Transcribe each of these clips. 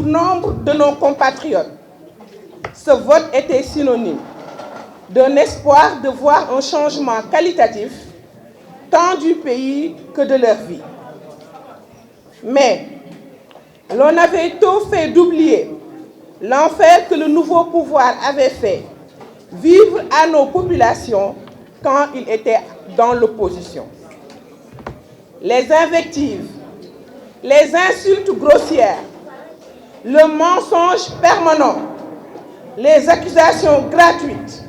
nombre de nos compatriotes, ce vote était synonyme d'un espoir de voir un changement qualitatif tant du pays que de leur vie. Mais l'on avait tôt fait d'oublier l'enfer que le nouveau pouvoir avait fait vivre à nos populations quand il était dans l'opposition. Les invectives, les insultes grossières, le mensonge permanent, les accusations gratuites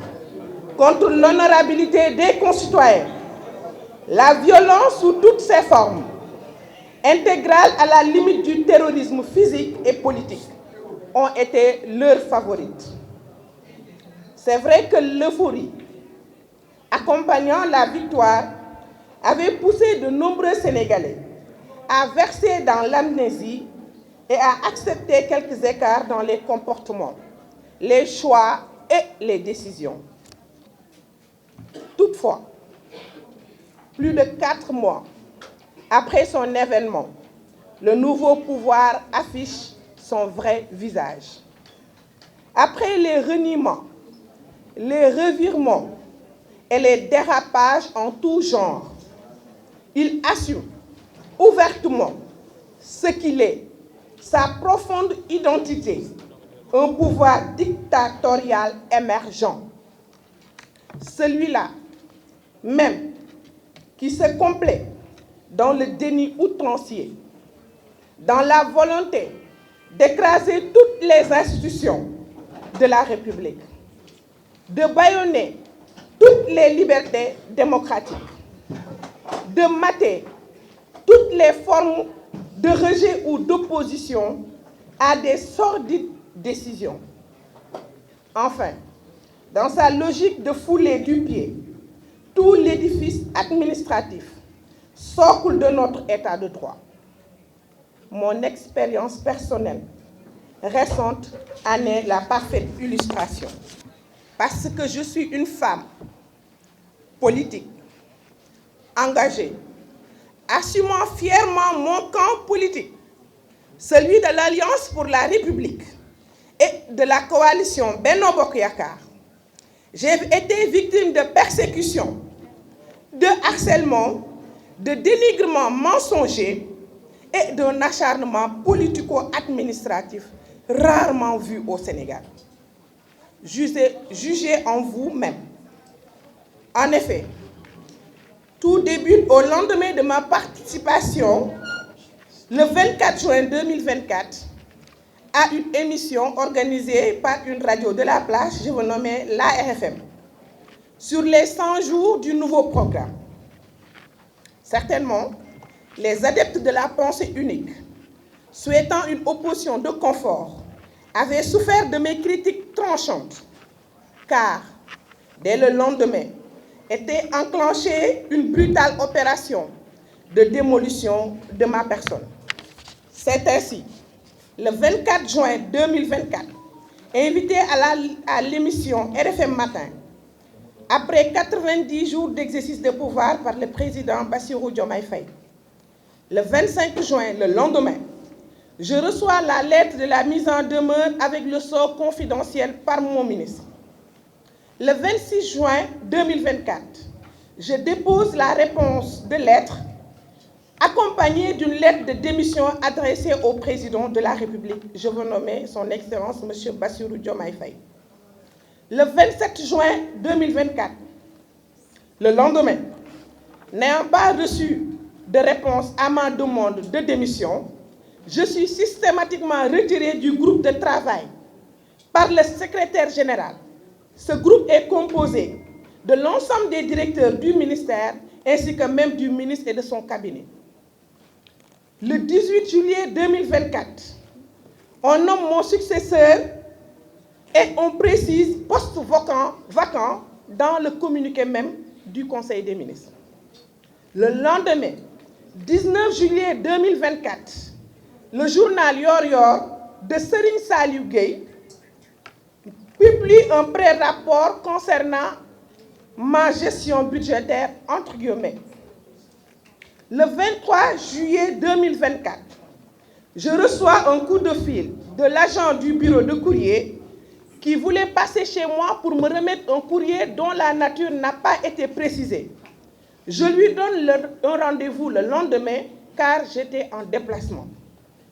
contre l'honorabilité des concitoyens, la violence sous toutes ses formes, intégrale à la limite du terrorisme physique et politique, ont été leurs favorites. C'est vrai que l'euphorie accompagnant la victoire avait poussé de nombreux Sénégalais à verser dans l'amnésie et à accepter quelques écarts dans les comportements, les choix et les décisions. Toutefois, plus de 4 mois après son événement, le nouveau pouvoir affiche son vrai visage. Après les reniements, les revirements et les dérapages en tout genre, il assume ouvertement ce qu'il est, sa profonde identité, un pouvoir dictatorial émergent. Celui-là même qui se complaît dans le déni outrancier, dans la volonté d'écraser toutes les institutions de la République, de bâillonner toutes les libertés démocratiques, de mater toutes les formes de rejet ou d'opposition à des sordides décisions. Enfin, dans sa logique de fouler du pied tout l'édifice administratif, socle de notre état de droit. Mon expérience personnelle récente en est la parfaite illustration. Parce que je suis une femme politique, engagée, assumant fièrement mon camp politique, celui de l'Alliance pour la République et de la coalition Benno Bokk Yakaar. J'ai été victime de persécutions, de harcèlement, de dénigrement mensonger et d'un acharnement politico-administratif rarement vu au Sénégal. Jugez en vous-même. En effet, tout débute au lendemain de ma participation, le 24 juin 2024, à une émission organisée par une radio de la place, je vais nommer l'ARFM, sur les 100 jours du nouveau programme. Certainement, les adeptes de la pensée unique, souhaitant une opposition de confort, avaient souffert de mes critiques tranchantes, car dès le lendemain était enclenchée une brutale opération de démolition de ma personne. C'est ainsi, le 24 juin 2024, invité à l'émission RFM Matin, après 90 jours d'exercice de pouvoir par le président Bassirou Diomaye Faye. Le 25 juin, le lendemain, je reçois la lettre de la mise en demeure avec le sort confidentiel par mon ministre. Le 26 juin 2024, je dépose la réponse de lettre accompagnée d'une lettre de démission adressée au président de la République. Je veux nommer son Excellence M. Bassirou Diomaye Faye. Le 27 juin 2024, le lendemain, n'ayant pas reçu de réponse à ma demande de démission, je suis systématiquement retiré du groupe de travail par le secrétaire général. Ce groupe est composé de l'ensemble des directeurs du ministère ainsi que même du ministre et de son cabinet. Le 18 juillet 2024, on nomme mon successeur et on précise poste vacant dans le communiqué même du Conseil des ministres. Le lendemain, 19 juillet 2024, le journal Yoor Yoor de Serigne Saliou Gueye publie un pré-rapport concernant ma gestion budgétaire, entre guillemets. Le 23 juillet 2024, je reçois un coup de fil de l'agent du bureau de courrier qui voulait passer chez moi pour me remettre un courrier dont la nature n'a pas été précisée. Je lui donne un rendez-vous le lendemain car j'étais en déplacement.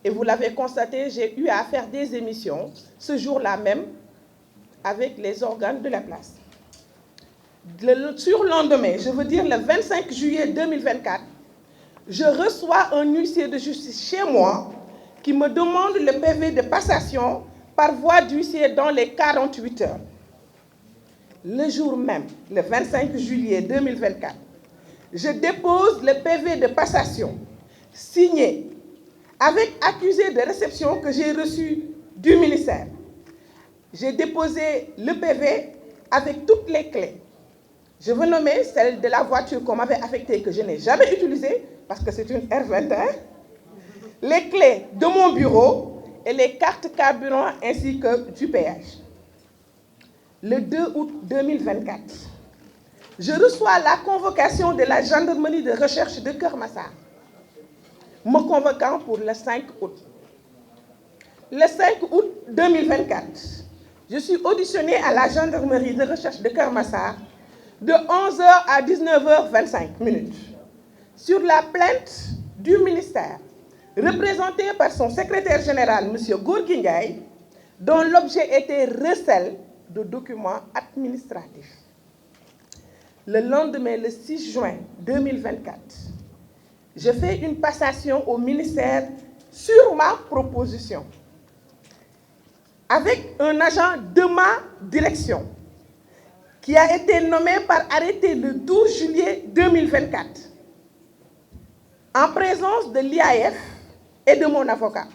Et vous l'avez constaté, j'ai eu à faire des émissions ce jour-là même avec les organes de la place. Le surlendemain, je veux dire le 25 juillet 2024, je reçois un huissier de justice chez moi qui me demande le PV de passation par voie d'huissier dans les 48 heures. Le jour même, le 25 juillet 2024, je dépose le PV de passation signé avec accusé de réception que j'ai reçu du ministère. J'ai déposé le PV avec toutes les clés. Je veux nommer celle de la voiture qu'on m'avait affectée que je n'ai jamais utilisée parce que c'est une R21, les clés de mon bureau et les cartes carburant ainsi que du péage. Le 2 août 2024, je reçois la convocation de la gendarmerie de recherche de Keur Massar, me convoquant pour le 5 août. Le 5 août 2024, je suis auditionnée à la gendarmerie de recherche de Keur Massar de 11h à 19h25 sur la plainte du ministère, représentée par son secrétaire général, M. Gorgui Ndiaye, dont l'objet était recel de documents administratifs. Le lendemain, le 6 juin 2024, je fais une passation au ministère sur ma proposition avec un agent de ma direction qui a été nommé par arrêté le 12 juillet 2024 en présence de l'IAF et de mon avocat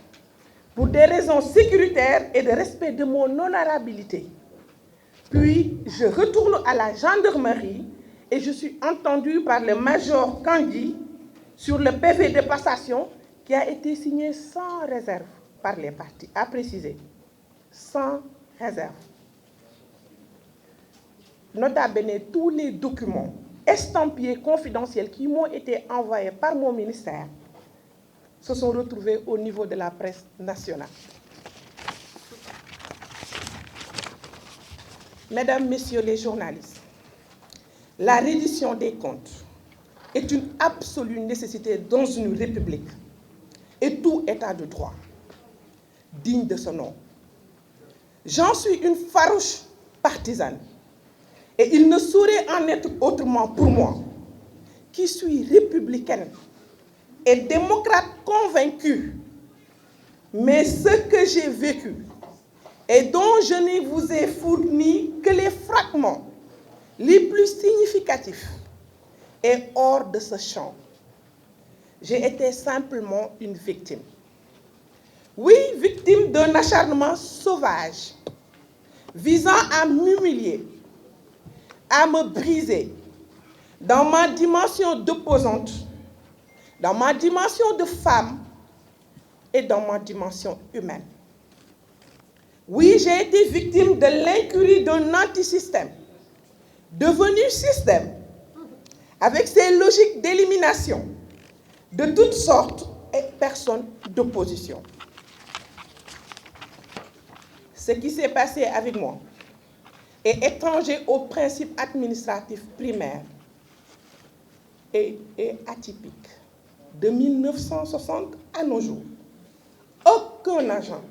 pour des raisons sécuritaires et de respect de mon honorabilité. Puis, je retourne à la gendarmerie et je suis entendue par le major Kandji sur le PV de passation qui a été signé sans réserve par les parties, à préciser, sans réserve. Nota bene, tous les documents estampillés confidentiels qui m'ont été envoyés par mon ministère se sont retrouvés au niveau de la presse nationale. Mesdames, Messieurs les journalistes, la reddition des comptes est une absolue nécessité dans une république et tout état de droit digne de ce nom. J'en suis une farouche partisane et il ne saurait en être autrement pour moi, qui suis républicaine et démocrate convaincue, mais ce que j'ai vécu et dont je ne vous ai fourni que les fragments les plus significatifs est hors de ce champ. J'ai été simplement une victime. Oui, victime d'un acharnement sauvage visant à m'humilier, à me briser dans ma dimension d'opposante, dans ma dimension de femme et dans ma dimension humaine. Oui, j'ai été victime de l'incurie d'un antisystème, devenu système, avec ses logiques d'élimination de toutes sortes et personnes d'opposition. Ce qui s'est passé avec moi est étranger aux principes administratifs primaires et atypique. De 1960 à nos jours, aucun agent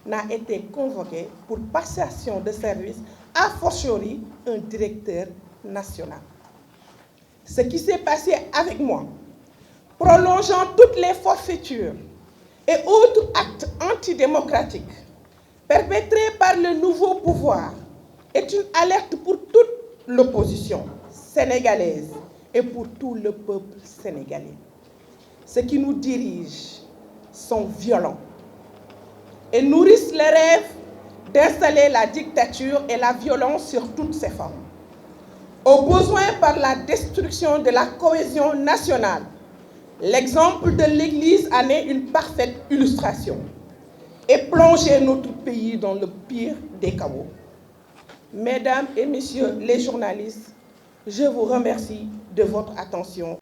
n'a été convoqué pour passation de service, a fortiori un directeur national. Ce qui s'est passé avec moi, prolongeant toutes les forfaitures et autres actes antidémocratiques perpétrés par le nouveau pouvoir, est une alerte pour toute l'opposition sénégalaise et pour tout le peuple sénégalais. Ceux qui nous dirigent sont violents et nourrissent le rêve d'installer la dictature et la violence sur toutes ses formes. Au besoin par la destruction de la cohésion nationale, l'exemple de l'Église en est une parfaite illustration et plongé notre pays dans le pire des chaos. Mesdames et messieurs les journalistes, je vous remercie de votre attention.